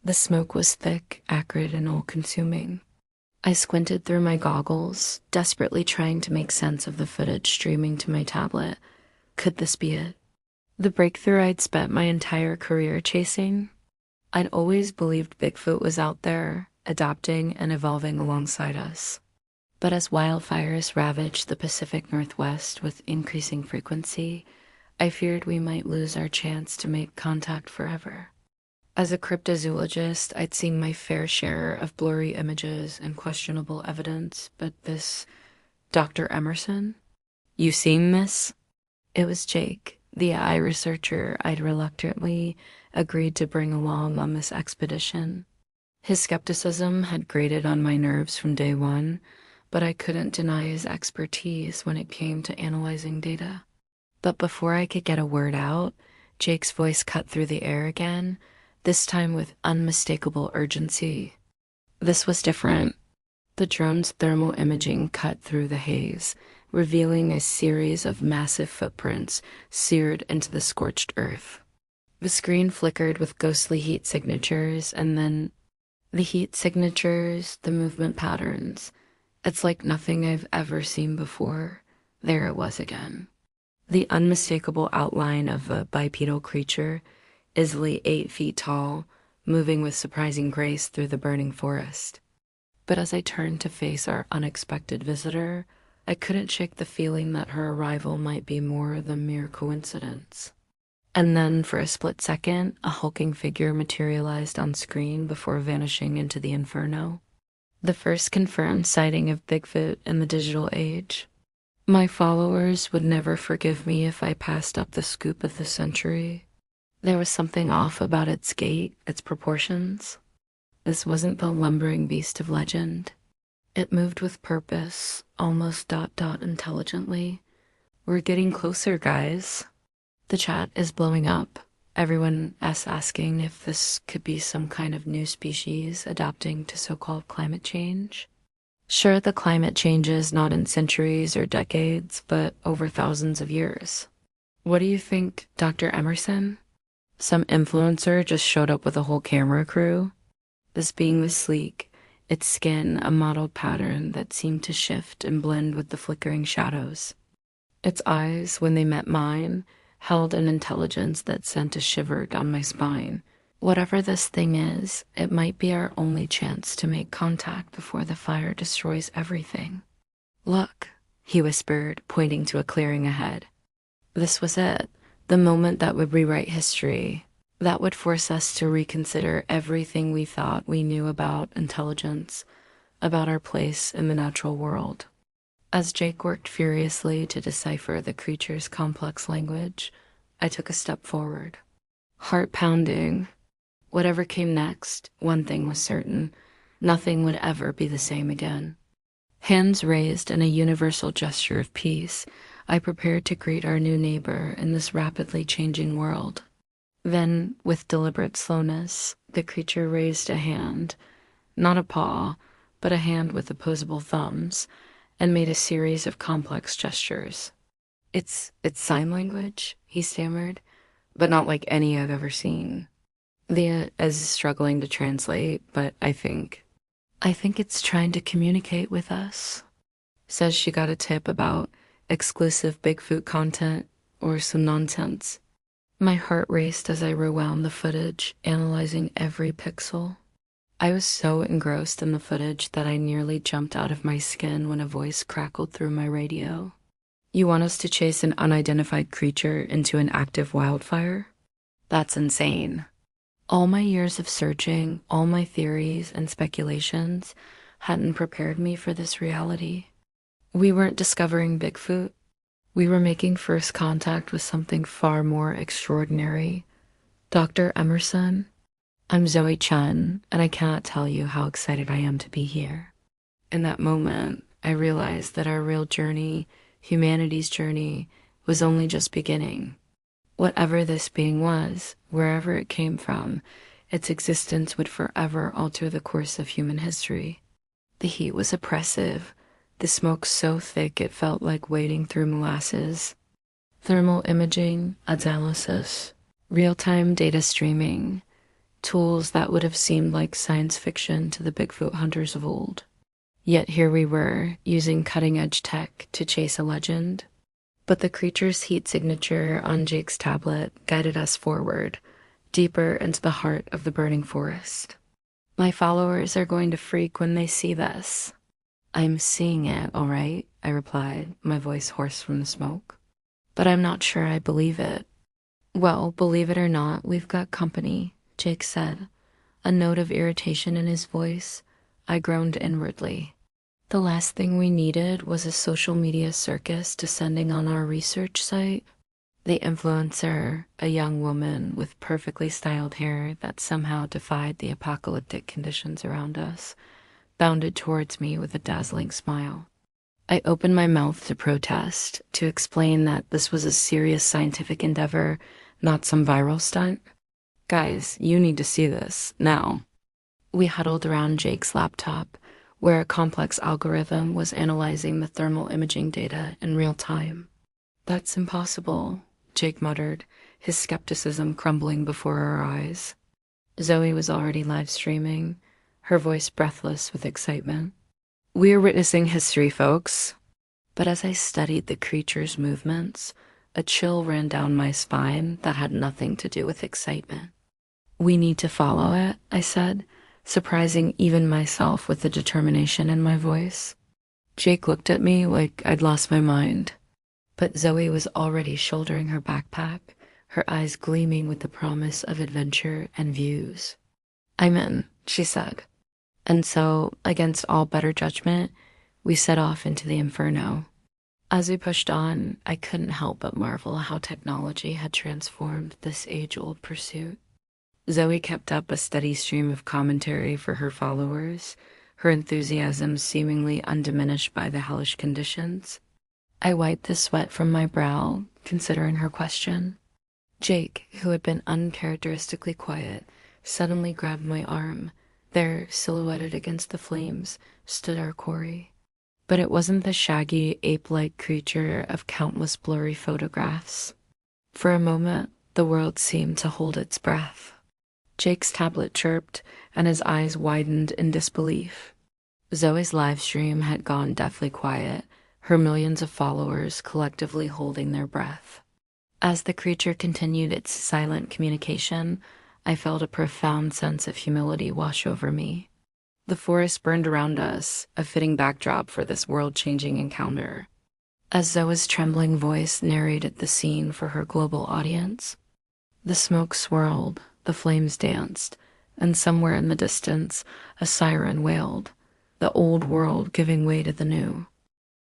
The smoke was thick, acrid, and all-consuming. I squinted through my goggles, desperately trying to make sense of the footage streaming to my tablet. Could this be it? The breakthrough I'd spent my entire career chasing? I'd always believed Bigfoot was out there, adapting and evolving alongside us. But as wildfires ravaged the Pacific Northwest with increasing frequency, I feared we might lose our chance to make contact forever. As a cryptozoologist, I'd seen my fair share of blurry images and questionable evidence, but this Dr. Emerson? You seen this? It was Jake, the AI researcher I'd reluctantly agreed to bring along on this expedition. His skepticism had grated on my nerves from day one, but I couldn't deny his expertise when it came to analyzing data. But before I could get a word out, Jake's voice cut through the air again, this time with unmistakable urgency. This was different. The drone's thermal imaging cut through the haze, revealing a series of massive footprints seared into the scorched earth. The screen flickered with ghostly heat signatures, and then the heat signatures, the movement patterns. It's like nothing I've ever seen before. There it was again. The unmistakable outline of a bipedal creature, easily 8 feet tall, moving with surprising grace through the burning forest. But as I turned to face our unexpected visitor, I couldn't shake the feeling that her arrival might be more than mere coincidence. And then, for a split second, a hulking figure materialized on screen before vanishing into the inferno. The first confirmed sighting of Bigfoot in the digital age. My followers would never forgive me if I passed up the scoop of the century. There was something off about its gait, its proportions. This wasn't the lumbering beast of legend. It moved with purpose, almost intelligently. We're getting closer, guys. The chat is blowing up. Everyone is asking if this could be some kind of new species adapting to so-called climate change. Sure, the climate changes not in centuries or decades, but over thousands of years. What do you think, Dr. Emerson? Some influencer just showed up with a whole camera crew? This being was sleek, its skin a mottled pattern that seemed to shift and blend with the flickering shadows. Its eyes, when they met mine, held an intelligence that sent a shiver down my spine. Whatever this thing is, it might be our only chance to make contact before the fire destroys everything. Look, he whispered, pointing to a clearing ahead. This was it. The moment that would rewrite history, that would force us to reconsider everything we thought we knew about intelligence, about our place in the natural world. As Jake worked furiously to decipher the creature's complex language, I took a step forward. Heart pounding. Whatever came next, one thing was certain. Nothing would ever be the same again. Hands raised in a universal gesture of peace, I prepared to greet our new neighbor in this rapidly changing world. Then, with deliberate slowness, the creature raised a hand, not a paw, but a hand with opposable thumbs, and made a series of complex gestures. It's sign language, he stammered, but not like any I've ever seen. Leah is struggling to translate, but I think it's trying to communicate with us. Says she got a tip about exclusive Bigfoot content or some nonsense. My heart raced as I rewound the footage, analyzing every pixel. I was so engrossed in the footage that I nearly jumped out of my skin when a voice crackled through my radio. You want us to chase an unidentified creature into an active wildfire? That's insane. All my years of searching, all my theories and speculations hadn't prepared me for this reality. We weren't discovering Bigfoot. We were making first contact with something far more extraordinary. Dr. Emerson, I'm Zoe Chen, and I cannot tell you how excited I am to be here. In that moment, I realized that our real journey, humanity's journey, was only just beginning. Whatever this being was, wherever it came from, its existence would forever alter the course of human history. The heat was oppressive, the smoke so thick it felt like wading through molasses. Thermal imaging, analysis, real-time data streaming. tools that would have seemed like science fiction to the Bigfoot hunters of old. Yet here we were, using cutting-edge tech to chase a legend. But the creature's heat signature on Jake's tablet guided us forward, deeper into the heart of the burning forest. My followers are going to freak when they see this. I'm seeing it, all right, I replied, my voice hoarse from the smoke. But I'm not sure I believe it. Well, believe it or not, we've got company, Jake said, a note of irritation in his voice. I groaned inwardly. The last thing we needed was a social media circus descending on our research site. The influencer, a young woman with perfectly styled hair that somehow defied the apocalyptic conditions around us, bounded towards me with a dazzling smile. I opened my mouth to protest, to explain that this was a serious scientific endeavor, not some viral stunt. Guys, you need to see this, now. We huddled around Jake's laptop, where a complex algorithm was analyzing the thermal imaging data in real time. That's impossible, Jake muttered, his skepticism crumbling before our eyes. Zoe was already live streaming, her voice breathless with excitement. We're witnessing history, folks. But as I studied the creature's movements, a chill ran down my spine that had nothing to do with excitement. We need to follow it, I said, surprising even myself with the determination in my voice. Jake looked at me like I'd lost my mind. But Zoe was already shouldering her backpack, her eyes gleaming with the promise of adventure and views. I'm in, she said. And so, against all better judgment, we set off into the inferno. As we pushed on, I couldn't help but marvel how technology had transformed this age-old pursuit. Zoe kept up a steady stream of commentary for her followers, her enthusiasm seemingly undiminished by the hellish conditions. I wiped the sweat from my brow, considering her question. Jake, who had been uncharacteristically quiet, suddenly grabbed my arm. There, silhouetted against the flames, stood our quarry. But it wasn't the shaggy, ape-like creature of countless blurry photographs. For a moment, the world seemed to hold its breath. Jake's tablet chirped, and his eyes widened in disbelief. Zoe's live stream had gone deathly quiet, her millions of followers collectively holding their breath. As the creature continued its silent communication, I felt a profound sense of humility wash over me. The forest burned around us, a fitting backdrop for this world-changing encounter. As Zoe's trembling voice narrated the scene for her global audience, the smoke swirled, the flames danced, and somewhere in the distance, a siren wailed, the old world giving way to the new.